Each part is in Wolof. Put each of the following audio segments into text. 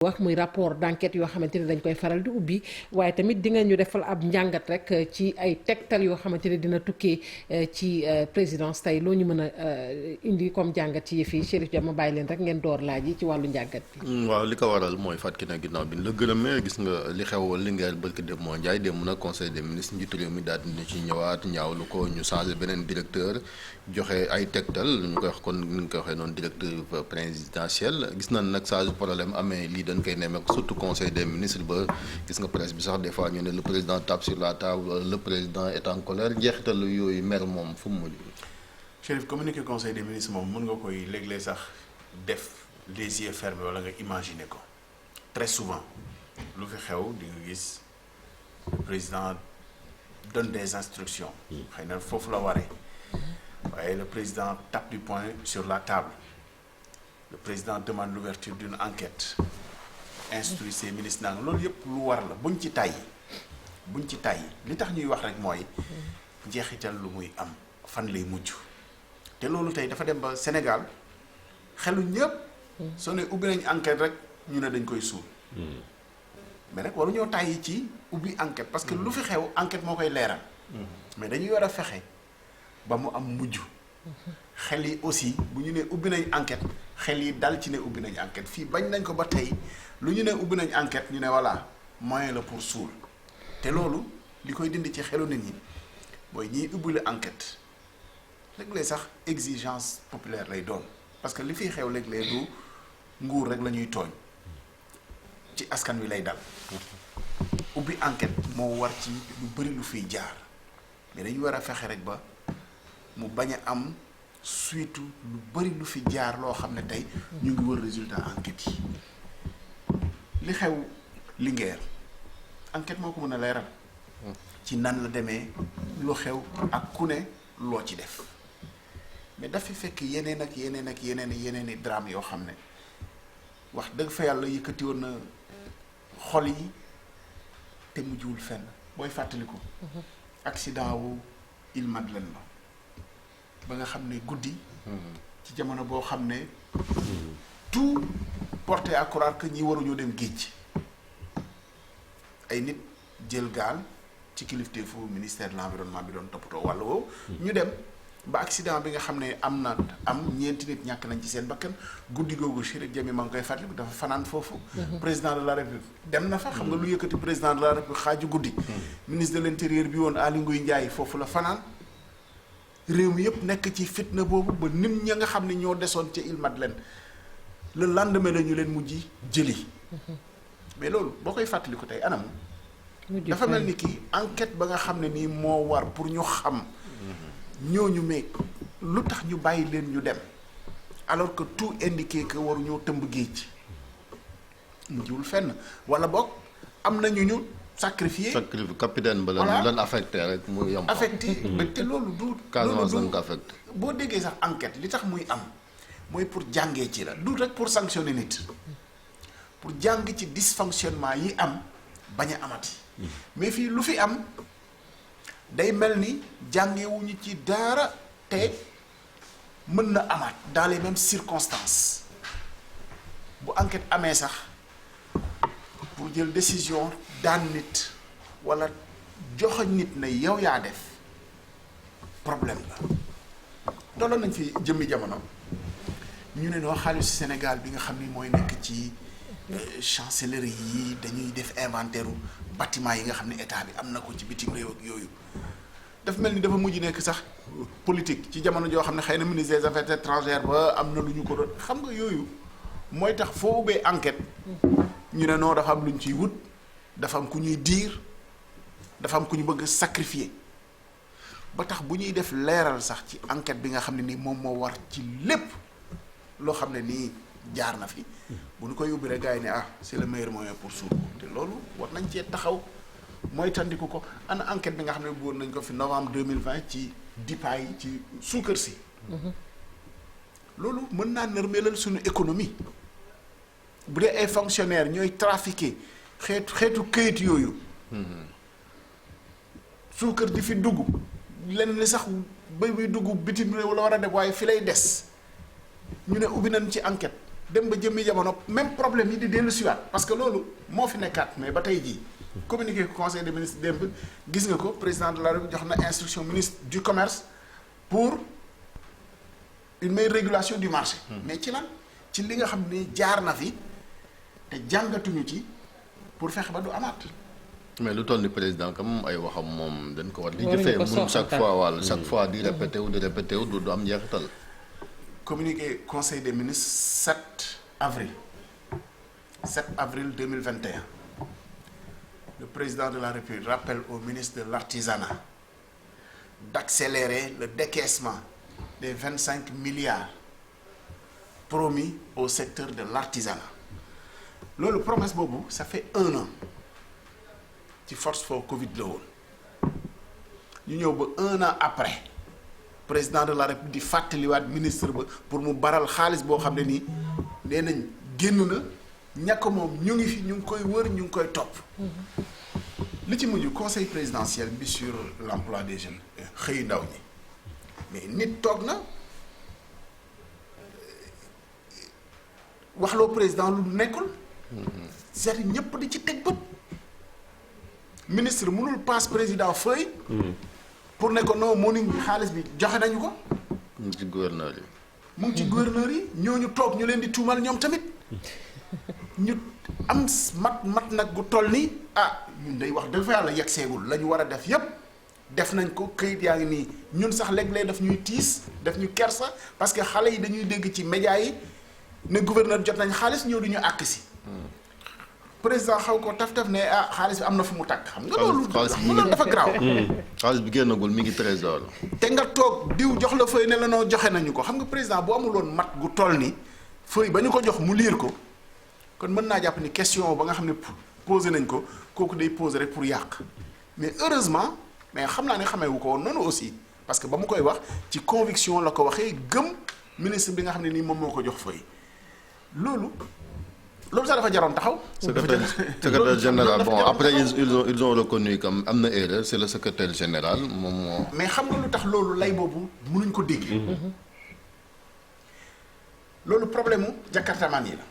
wax muy rapport d'enquête yoo xamante ne dañ koy faral di ubbi waaye tamit di nga ñu defal ab njàngat rek ci ay tegtal yoo xamante ne dina tukkee ci présidence tey loo ñu mën a indi comme njàngat ci yëf yi Chérif Dia ma bàyyi leen rek ngeen door laaj yi ci wàllu njàngat bi. waaw li ko waral mooy Fatou Kiné ginnaaw bi ñu la gërëmee gis nga li xew Linguère barki dem moo Ndiaye dem na conseil des ministres njiitu réew mi daal dina ci ñëwaat ñaawlu ko ñu changé beneen directeur joxe ay tegtal ñu koy wax kon ni nga koy waxee noonu directeur présidentiel gis nañ nag saa su problème amee lii dañ koy nemmeeku surtout conseil des ministres ba gis nga presse bi sax des fois ñu ne le président tape sur la table le président est en colère njeexital yooyu mer moom fu mu mujj. Chérif communiqué conseil des ministres moom mën nga koy léeg-léeg sax def les yeux fermés wala nga imaginer ko très souvent lu fi xew di nga gis le président donne des instructions. xëy na foofu la waree. waaye le président tape du poing sur la table le président demande l'ouverture d'une enquête instruit ses ministres naan loolu yëpp lu war la buñ ci tàyyi li tax ñuy wax rek mooy njeexital lu muy am fan lay mujj te loolu tey dafa dem ba Sénégal xelu ñëpp soo ne ubbi nañ enquête rek ñu ne dañ koy suul mais nag waruñoo tàyyi ci ubbi enquête parce que lu fi xew enquête moo koy leeral mais dañuy war a fexe ba mu am mujj xel yi aussi bu ñu nee ubbi nañ enquête xel yi dal ci ne ubbi nañ enquête fii bañ nañ ko ba tey lu ñu ne ubbi nañ enquête ñu ne voilà moyen la pour suul te loolu li koy dindi ci xelu nit ñi mooy ñiy ubbile enquête léeg-léeg sax exigence populaire lay doon parce que li fiy xew léeg-léeg du nguur rek la ñuy tooñ ci askan wi lay dal ubbi enquête moo war ci lu bëri lu fiy jaar mais dañu war a fexe rek ba mu bañ a am suite lu bëri lu fi jaar loo xam ne tey ñu ngi wër résultat enquête yi li xew Linguère enquête moo ko mën a leeral ci nan la demee lu xew ak ku ne loo ci def mais dafa fekk yeneen ak yeneen i drame yoo xam ne wax dëgg fa yàlla yëkkati woon na xol yi te mujjuwul fenn booy fàttaliku accident wu Île Madeleine ba nga xam ne guddi ci jamono boo xam ne tout porté à croire que ñi waruñoo dem géej ay nit jël gaal ci kilifteefu ministère de l'environnement bi doon toppatoo wàll woowu ñu dem ba accident bi nga xam ne am ñeenti nit ñàkk nañ ci seen bakkan guddi googu Chérif Dia ma ngi koy fàttaliku dafa fanaan foofu président de la république dem na fa xam nga lu yëkkati président de la république xaaju guddi ministre de l'intérieur bi woon Aly Ngouille Ndiaye foofu la fanaan réew mi yëpp nekk ci fitna boobu ba nim ña nga xam ne ñoo desoon ca Île Madeleine le lendemain la ñu leen mujj jëli mais loolu boo koy fàttaliku tey anam dafa mel ni kii enquête ba nga xam ne nii moo war pour ñu xam ñooñu mais lu tax ñu bàyyi leen ñu dem alors que tout indiqué que waru ñoo tëmb géej mujjul fenn wala boog am na ñu sacrifié capitaine ba lan affecté rek mu yomb affecté te loolu du Casamance lañ ko affecté boo déggee sax enquête li tax muy am mooy pour jàngee ci la du rek pour sanctionner nit pour jàng ci dysfonctionnement yi am bañ a amati mais fii lu fi am day mel ni jàngewuñu ci dara te mën na amaat dans les mêmes circonstances bu enquête amee sax pour jël décision daan nit wala joxoñ nit na yow yaa def problème la dooloon nañ fi jëmmi jamono ñu ne noo xaalisu Sénégal bi nga xam ni mooy nekk ci chancellerie yi dañuy def inventaire bâtiment yi nga xam ne état bi am na ko ci bitim réew ak yooyu dafa mel ni dafa mujj nekk sax politique ci jamono joo xam ne xëy na ministre des affaires étrangères ba am na lu ñu ko doon xam nga yooyu mooy tax foo ubbee enquête ñu ne non dafa am lu ñu ciy wut dafa am ku ñuy diir dafa am ku ñu bëgg sacrifier ba tax bu ñuy def leeral sax ci enquête bi nga xam ne nii moom moo war ci lépp loo xam ne nii jaar na fi bu ñu koy ubbi rek gars yi ne c'est le meilleur moyen pour suul te loolu war nañ cee taxaw mooy tandiku ko ana enquête bi nga xam ne bëggoon nañ ko fi novembre 2020 ci DIPA yi ci suukar si loolu mën naa nërmeelal suñu économie bu dee ay fonctionnaires ñooy trafiqué xeetu këyit yooyu suukar di fi dugg lenn li sax ba muy dugg bitim réew la war a def waaye fi lay des ñu ne ubbi nañ ci enquête dem ba jëmmi jamono même problème yi di dellu siwaat parce que loolu moo fi nekkaat mais ba tey jii communiqué conseil des ministres démb gis nga ko président de la République jox na instruction ministre du commerce pour une meilleure régulation du marché. mais ci lan ci li nga xam ne jaar na fi te jàngatuñu ci pour fexe ba du amaat. mais lu toll ni président kam ay waxam moom dañ ko war di jëfee mun chaque fois wala chaque fois di répété wu du am njeexital. communiqué conseil des ministres 7 avril 2021 le président de la République rappelle au ministre de l'artisanat d'accélérer le décaissement des 25 milliards promis au secteur de l'artisanat loolu promesse boobu ça fait 1 an ci force for Covid la woon ñu ñëw ba 1 an après président de la République di fàttaliwaat ministre ba pour mu baral xaalis boo xam ne nii nee nañ génn na ñàkk moom ñu ngi fi ñu ngi koy wër ñu ngi koy topp li ci mujj conseil présidentiel bi sur l'emploi des jeunes xëy ndaw ñi mais nit toog na waxloo président lu nekkul c'est-à-dire ñëpp di ci teg bët ministre mënul passe président feuille pour ne ko non moo ni xaalis bi joxe nañu ko mu ngi ci gouverneur yi mu ngi ci gouverneur yi ñooñu toog ñu leen di tuumal ñoom tamit ñu am mat nag gu toll nii ñun day wax dëgg fa yàlla yegg seegul la ñu war a def yépp def nañ ko këyit yaa ngi nii ñun sax léeg-léeg daf ñuy tiis daf ñu kersa parce que xale yi dañuy dégg ci média yi ne gouverneur jot nañ xaalis ñëw di ñu àkk si président xaw ko taf ne xaalis bi am na fu mu tàkk xam nga loolu dafa garaaw xaalis bi génnagul mi ngi trésor te nga toog diw jox la feuille ne la noo joxe nañu ko xam nga président bu amuloon mat gu toll ni feuille ba ñu ko jox mu liir ko kon mën naa jàpp ni question ba nga xam ne posé nañ ko kooku day posé rek pour yàq mais heureusement mais xam naa ne xamee wu ko woon noonu aussi parce que ba mu koy wax ci conviction la ko waxee gëm ministre bi nga xam ne nii moom moo ko jox feuille loolu sax dafa jaroon taxaw. secrétaire général bon après ils ont reconnu comme am na erreur c'est le secrétaire général moom moo. mais xam nga lu tax loolu lay boobu mënuñ ko dégg. loolu problème mu jakartamaan yi la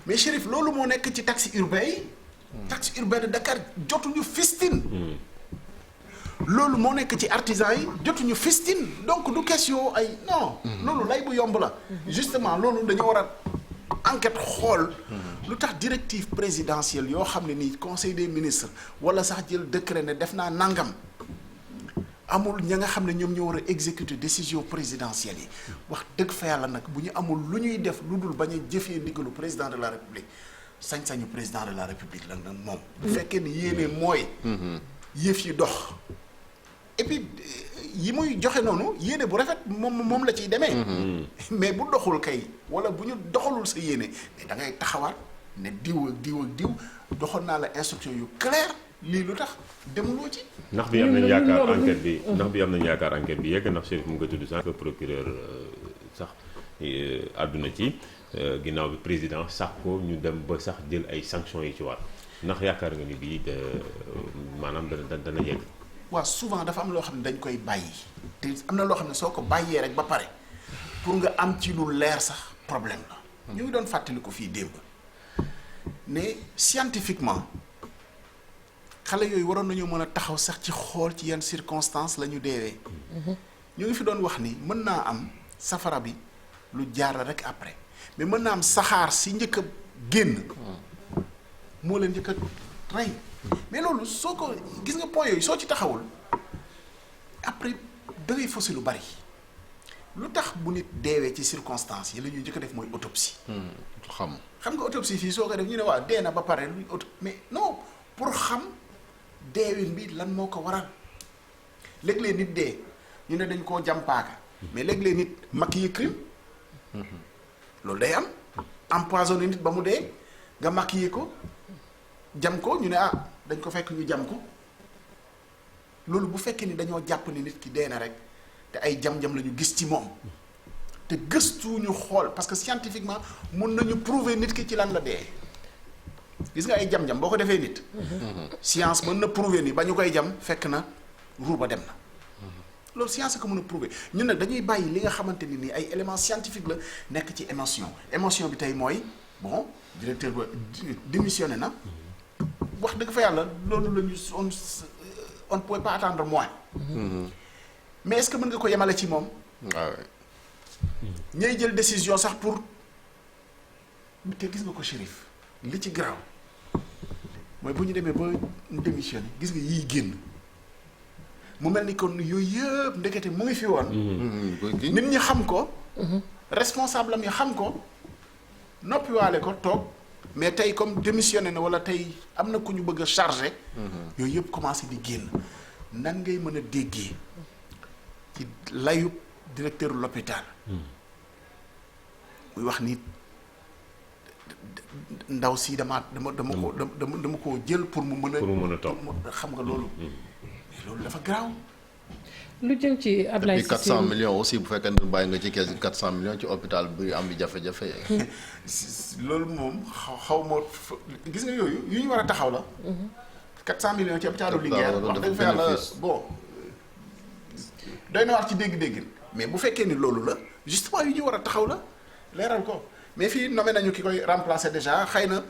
mais Chérif loolu moo nekk ci taxi urbain yi. taxi urbain de Dakar jotuñu fistine. loolu moo nekk ci artisan yi jotuñu fistine donc du question ay non. loolu lay bu yomb la. justement loolu dañoo war a enquête xool. lu tax directive présidentielle yoo xam ne nii conseil des ministres wala sax jël décret ne def naa nangam amul ña nga xam ne ñoom ñoo war a exécuter décision présidentielle yi wax dëgg fa yàlla nag bu ñu amul lu ñuy def lu dul bañ a jëfee ndigalu président de la république sañ-sañu président de la république la nag moom. bu fekkee ni yéene mooy. yëf yi dox. et puis yi muy joxe noonu yéene bu rafet moom la ciy demee. mais bu doxul kay wala bu ñu doxalul sa yéene da ngay taxawaat ne diw ak diw doxal naa la instruction yu claire lii lu tax demuloo ci. ndax bi am nañu yaakaar enquête bi yegg ndax Chérif mu nga tudd sànq procureur sax àdduna ci ginnaaw bi président sax ko ñu dem ba sax jël ay sanctions yi ci war ndax yaakaar nga ni bii maanaam dana yegg. waaw souvent dafa am loo xam ne dañ koy bàyyi te am na loo xam ne soo ko bàyyee rek ba pare pour nga am ci lu leer sax problème la. ñu ngi doon fàttali ko fii démb ne scientifiquement xale yooyu waroon nañoo mën a taxaw sax ci xool ci yenn circonstances la ñu deewee. ñu ngi fi doon wax ni mën naa am safara bi lu jaar la rek après mais mën naa am saxaar si njëkk a génn moo leen njëkk a rey. mais loolu soo ko gis nga point yooyu soo ci taxawul après da ngay faussé lu bari lu tax bu nit deewee ci circonstances yi la ñuy njëkk a def mooy autopsie. xam nga autopsie fii soo ko def ñu ne waaw dee na ba pare luy mais non pour xam deewin bi lan moo ko waral léeg-léeg nit dee ñu ne dañ koo jam paaka mais léeg-léeg nit maquiller crime loolu day am empoisonné nit ba mu dee nga maquiller ko. jam ko ñu ne dañ ko fekk ñu jam ko loolu bu fekkee ni dañoo jàpp ni nit ki dee na rek te ay jam-jam la ñu gis ci moom te gëstu ñu xool parce que scientifiquement mun nañu prouver nit ki ci lan la dee gis nga ay jam-jam boo ko defee nit. science mën na prouver ni ba ñu koy jam fekk na ruur ba dem na loolu science ko mën a prouver ñun nag dañuy bàyyi li nga xamante ni nii ay éléments scientifiques la nekk ci émotion bi tey mooy bon directeur ba démissionné na wax dëgg fa yàlla loolu la ñu on ne pouvait pas attendre moins mais est-ce que mën nga ko yemale ci moom waaw ñay jël décision sax pour te gis nga ko Chérif li ci garaaw mooy bu ñu demee ba démissionné gis nga yiy génn mu mel ni kon yooyu yëpp ndekete mu ngi fi woon. nit ñi xam ko. responsable am yi xam ko noppiwaale ko toog mais tey comme démissionné na wala tey am na ku ñu bëgg a chargé. yooyu yëpp commencé di génn nan ngay mën a déggee ci layu directeur l'hôpital muy wax ni ndaw si dama ko jël pour mu mën a toog xam nga loolu. mais loolu dafa garaaw. lu jëm ci Ablaye Cissé 400 millions aussi bu fekkee ne bàyyi nga ci kees 400 millions ci hôpital buy am jafe-jafe. loolu moom xaw ma gis nga yooyu yu ñu war a taxaw la. 400 millions ci hôpitalu Linguère wax dëgg fa yàlla bon doy na wax ci dégg-dégg mais bu fekkee ni loolu la justement yu ñu war a taxaw la leeral ko mais fii nommé nañu ki koy remplacer déjà xëy na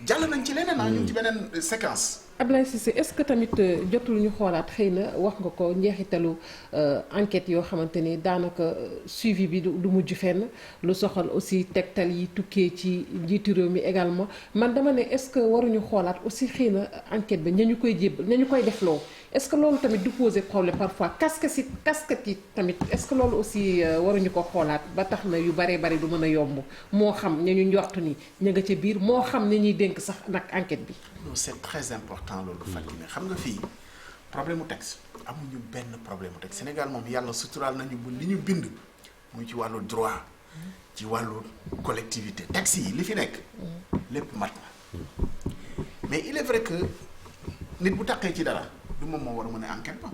jàll nañ ci leneen ñu ngi ci beneen séquence. Ablaye Cissé est-ce que tamit jotul ñu xoolaat xëy na wax nga ko njeexitalu enquête yoo xamante ni daanaka suivi bi du mujj fenn lu soxal aussi tegtal yi tukkee ci njiitu réew mi également man dama ne est-ce que waruñu xoolaat aussi xëy na enquête ba ña ñu koy jébbal ña ñu koy defloo est-ce que loolu tamit du poser problème parfois casquette yi tamit est-ce que loolu aussi waruñu ko xoolaat ba tax na yu baree bari du mën a yomb moo xam ña ñu njortu ni ña nga ca biir moo xam ne ñuy dénk sax nag enquête bi. non c'est très important loolu Fatima xam nga fii problème mu texte amuñu benn problème mu texte Sénégal moom yàlla suturaal nañu bu li ñu bind muy ci wàllu droit ci wàllu collectivité texte yi li fi nekk lépp mat na mais il est vrai que nit bu taqee ci dara du moom moo war a mën a enquête ba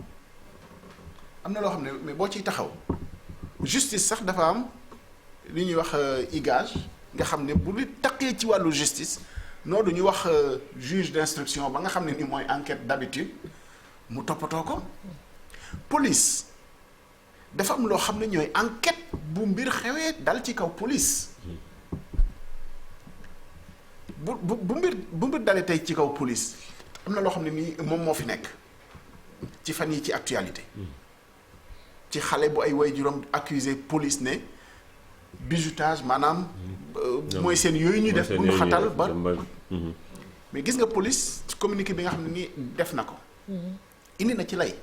am na loo xam ne mais boo ciy taxaw justice sax dafa am li ñuy wax igage nga xam ne bu li taqee ci wàllu justice noonu ñu wax juge d'instruction ba nga xam ne ni mooy enquête d'habitude mu toppatoo ko police dafa am loo xam ne ñooy enquête bu mbir xewee dal ci kaw police bu mbir dalee tey ci kaw police am na loo xam ne nii moom moo fi nekk ci fan yi ci actualité ci xale bu ay waajuram accusé police ne bizutage maanaam mooy seen yooyu ñu def bu ñu xatal ba mais gis nga police communiqué bi nga xam ne nii def na ko indi na ci lay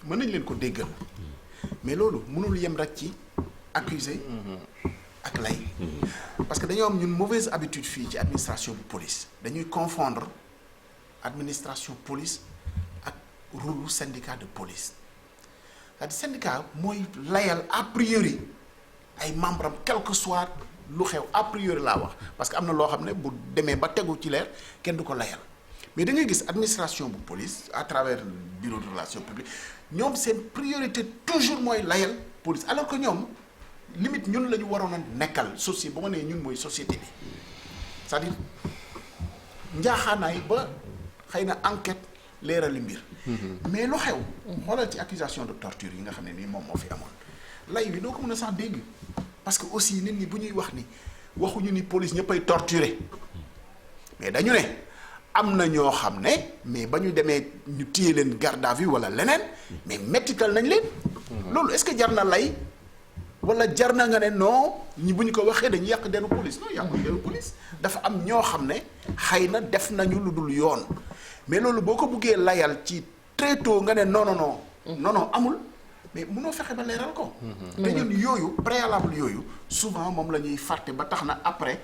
mën nañ leen ko déggal mais loolu mënul yem rek ci accusé ak lay parce que dañoo am ñun mauvaise habitude fii ci administration bu police dañuy confondre administration police ak rôle syndicat de police c'est-à-dire syndicat mooy layal a priori ay membres am quel que soit lu xew a priori laa wax parce que am na loo xam ne bu demee ba tegu ci leer kenn du ko layal mais da ngay gis administration bu police à travers le bureau de relations publiques ñoom seen priorité toujours mooy layal police alors que ñoom limite ñun la ñu waroon a nekkal société ba ma nee ñun mooy société bi c'est-à-dire njaaxaanaay ba xëy na enquête leerali mbir mais lu xew xoolal ci accusation de torture yi nga xam ne nii moom moo fi amoon lay wi doo ko mën a sax dégg parce que aussi nit ñi bu ñuy wax ni waxuñu ni police ñëppay torturer mais dañu ne am na ñoo xam ne mais ba ñu demee ñu téye leen garde à vue wala leneen mais mettital nañ leen loolu est-ce que jar na lay wala jar na nga ne non ñi bu ñu ko waxee dañu yàq deru police non yàqu deru police dafa am ñoo xam ne xëy na def nañu lu dul yoon mais loolu boo ko buggee layal ci très tôt nga ne non amul mais mënoo fexe ba leeral ko. te ñun yooyu préalable yooyu souvent moom la ñuy fàtte ba tax na après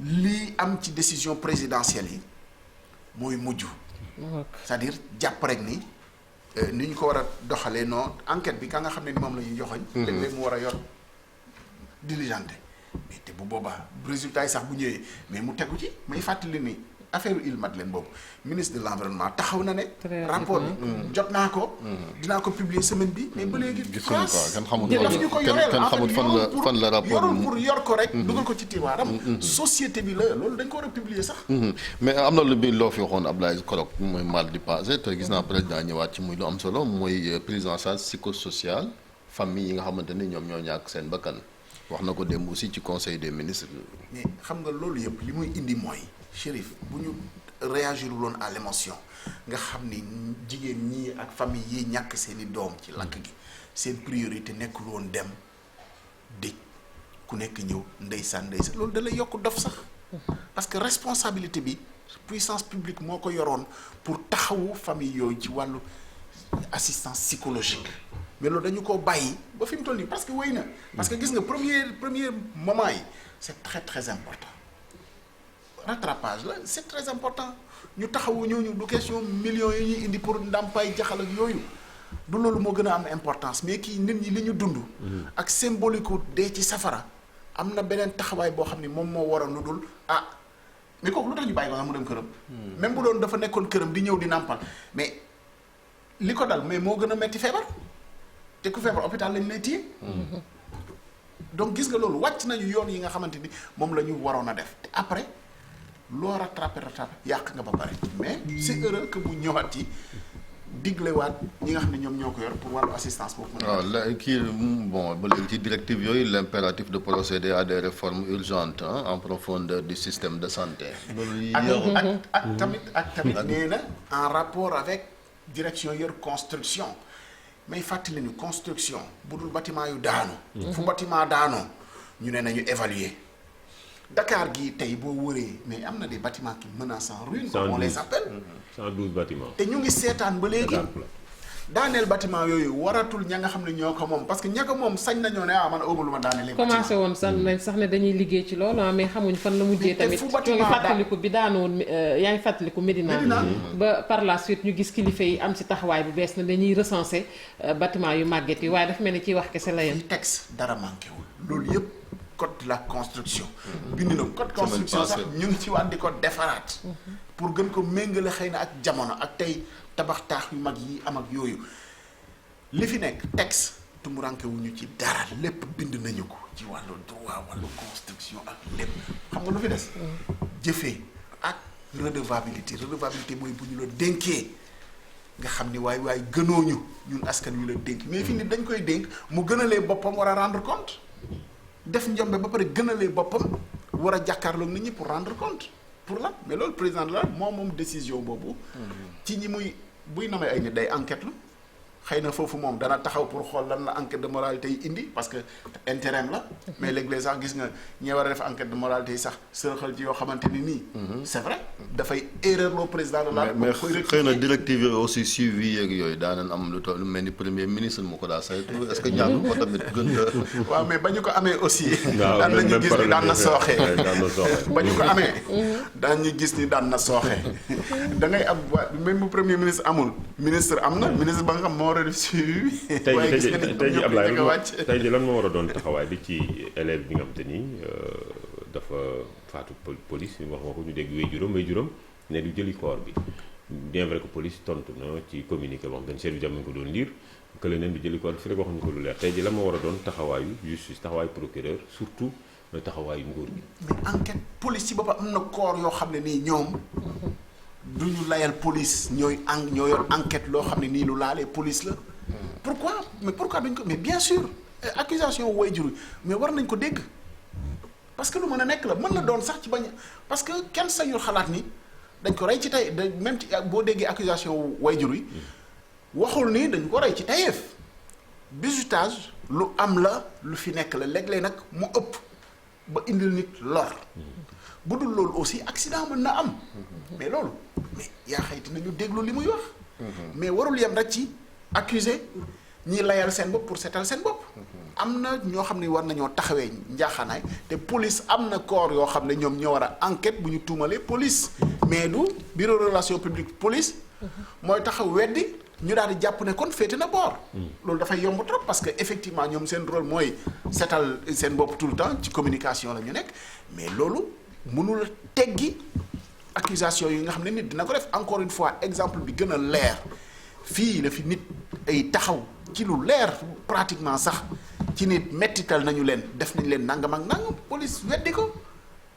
lii am ci décision présidentielle yi mooy mujj. c'est-à-dire jàpp rek ni ñu ko war a doxalee non enquête bi ka nga xam ne ni moom la ñuy joxoñ. léeg-léeg mu war a yor diligenté mais te bu boobaa résultat yi sax bu ñëwee mais mu tegu ci may fàttali ni affaire Île Madeleine boobu ministre de l'environnement taxaw na ne. rapport bi jot naa ko. dinaa ko publier semaine bi mais ba léegi. gisuñu quoi kenn xamul daf ñu ko yoreel kenn xamul fan la rapport yorul pour yor ko rek. dugal ko ci tiroiram. société bi la loolu dañ ko war a publier sax. mais am na lu bi loo fi waxoon Ablaye Korok mooy mardi passé te gis naa président ñëwaat ci muy lu am solo mooy prise en charge psychosociale famille yi nga xamante ni ñoom ñoo ñàkk seen bakkan wax na ko démb aussi ci conseil des ministres. mais xam nga loolu yëpp li muy indi mooy Chérif bu ñu réagir loon à l'émotion nga xam ni jigéen ñi ak famille yi ñàkk seeni doom ci lakk gi seen priorité nekkul woon dem dëj ku nekk ñëw ndeysaan loolu da lay yokk dof sax parce que responsabilité bi puissance publique moo ko yoroon pour taxawu famille yooyu ci wàllu assistance psychologique mais loolu dañu ko bàyyi ba fi mu toll nii parce que wéy na parce que gis nga premier moment yi c'est très très important rattrapage la c'est très important ñu taxawu ñooñu du question millions yi ñuy indi pour ndàmpaay jaxal ak yooyu du loolu moo gën a am importance mais kii nit ñi li ñu dund ak symbolique dee ci safara am na beneen taxawaay boo xam ni moom moo war a nu dul mais kooku lu tax ñu bàyyi ko sax mu dem këram même bu doon dafa nekkoon këram di ñëw di nàmpal mais li ko dal mais moo gën a metti feebar te ku feebar hôpital lañ lay téye donc gis nga loolu wàcc nañu yoon yi nga xamante ni moom la ñu waroon a def te après loo rattrapé yàq nga ba pare mais c'est heureux que bu ñëwaat yi diglewaat ñi nga xam ne ñoom ñoo ko yor pour wàllu assistance boobu. waaw la kii bon ba léegi ci directive yooyu l'impératif de procéder à des réformes urgentes en profondeur du système de santé. loolu ak tamit nee na en rapport avec direction yor construction may fàttali ni construction bu dul bâtiment yu daanu. fu bâtiment daanoo ñu ne nañu évaluer. Dakar gii tey boo wëree mais am na des bâtiments qui menacent en ruine comme on les appelle. 112 bâtiments. te ñu ngi seetaan ba léegi daaneel bâtiment yooyu waratul ña nga xam ne ñoo ko moom parce que ña ko moom sañ nañoo ne man awma lu ma daaneel. commencé woon sax ne dañuy liggéey ci loolu mais xamuñ fan la mujjee tamit. ñoo ngi fàttaliku bi daanoon yaa ngi fàttaliku Médina. ba par la suite ñu gis kilifa yi am ci taxawaay bu bees na dañuy recenser bâtiment yu màgget yi waaye dafa mel ni ciy wax kese la yem. ci texte dara manqué wul loolu yëpp. code de la construction bind na code construction sax ñu ngi ci waat di ko defaraat pour gën ko méngale xëy na ak jamono ak tey tabax taax yu mag yi am ak yooyu li fi nekk texte tumuranke wuñu ci dara lépp bind nañu ko ci wàllu droit wàllu construction ak lépp xam nga lu fi des jëfee ak redevabilité mooy bu ñu la dénkee nga xam ni waay gënooñu ñun askan wi la dénk mais fi nit dañ koy dénk mu gënalee boppam war a rendre compte def njombe ba pare gënalee boppam war a jàkkaarloog nit ñi pour rendre compte pour lan mais loolu président de la moom décision boobu ci ñi muy buy namee ay nit day enquête lu xëy na foofu moom dana taxaw pour xool lan la enquête de moralité yi indi parce que intérim la mais léeg-léeg sax gis nga ñi war a def enquête de moralité yi sax sërxal ci yoo xamante ni nii c'est vrai dafay erreur loo président de la mais xëy na directive yooyu aussi suivi yeeg yooyu daanan am lu toll lu mel ni premier ministre mu ko daa saytu est-ce que ñaanu ko tamit gën a waaw mais ba ñu ko amee aussi daan nañu gis ni daan na sooxee ba ñu ko amee daan ñu gis ni daan na sooxee da ngay am même bu premier ministre amul ministre am na ministre ba nga xam moo war a def suivi tey ji Ablaye tey ji lan moo war a doon taxawaay bi ci élève bi nga xam te ni dafa faatu police wax nga ko ñu dégg wéy-juróom ne du jëli corps bi bien vrai que police tontu na ci communiqué boo xam te ni service am nañu ko doon lire que leneen du jëli corps bi fi rek waxuñu ko lu leer tey ji lan moo war a doon taxawaayu justice taxawaayu procureur surtout taxawaayu nguur gi. mais enquête police ci boppam am na corps yoo xam ne nii ñoom du ñu layal police ñoo yor enquête loo xam ne nii lu laalee police la. pourquoi duñ ko mais bien sûr accusation waajur mais war nañ ko dégg parce que lu mën a nekk la mën na doon sax ci bañ parce que kenn sañul xalaat ni dañ ko rey ci tey même ci boo déggee accusation waajur yi waxul ni dañ ko rey ci tayeef bizutage lu am la lu fi nekk la léeg-léeg nag mu ëpp ba indil nit lor. bu dul loolu aussi accident mën na am mais loolu mais yaa xayti nañu déglu li muy wax mais warul yem rek ci accuser ñi layal seen bopp pour seetal seen bopp am na ñoo xam ne war nañoo taxawee njaaxaanaay te police am na corps yoo xam ne ñoom ñoo war a enquête bu ñu tuumalee police mais du bureau relation publique police mooy taxaw weddi ñu daal di jàpp ne kon féete na boor loolu dafay yomb trop parce que effectivement ñoom seen rôle mooy seetal seen bopp tout le temps ci communication la ñu nekk mais loolu mënul teggi accusation yi nga xam ne nit dina ko def encore une fois exemple bi gën a leer fii la fi nit ay taxaw ci lu leer pratiquement sax ci nit mettital nañu leen def nañ leen nangam ak nangam police weddi ko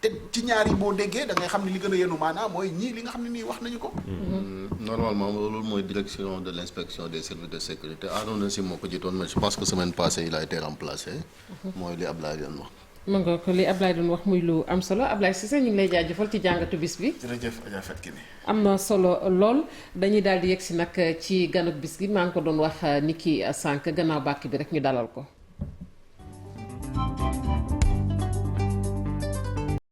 te ci ñaar yi boo déggee da ngay xam ne li gën a yenu maanaam mooy ñii li nga xam ne nii wax nañu ko. normalement loolu mooy direction de l'inspection des services de sécurité Arona Sy moo ko jiitoon mais je pense que semaine passée il a été remplacé. mooy li Ablaye doon wax. ma nga ko li Ablaye doon wax muy lu am solo Ablaye Cissé ñu ngi lay jaajëfal ci jàngatu bis bi. jërëjëf Adja Fatou Kiné. am na solo lool dañuy daal di yegg si nag ci ganuk bis gi maa ngi ko doon wax ni ki sànq gannaaw bàkk bi rek ñu dalal ko.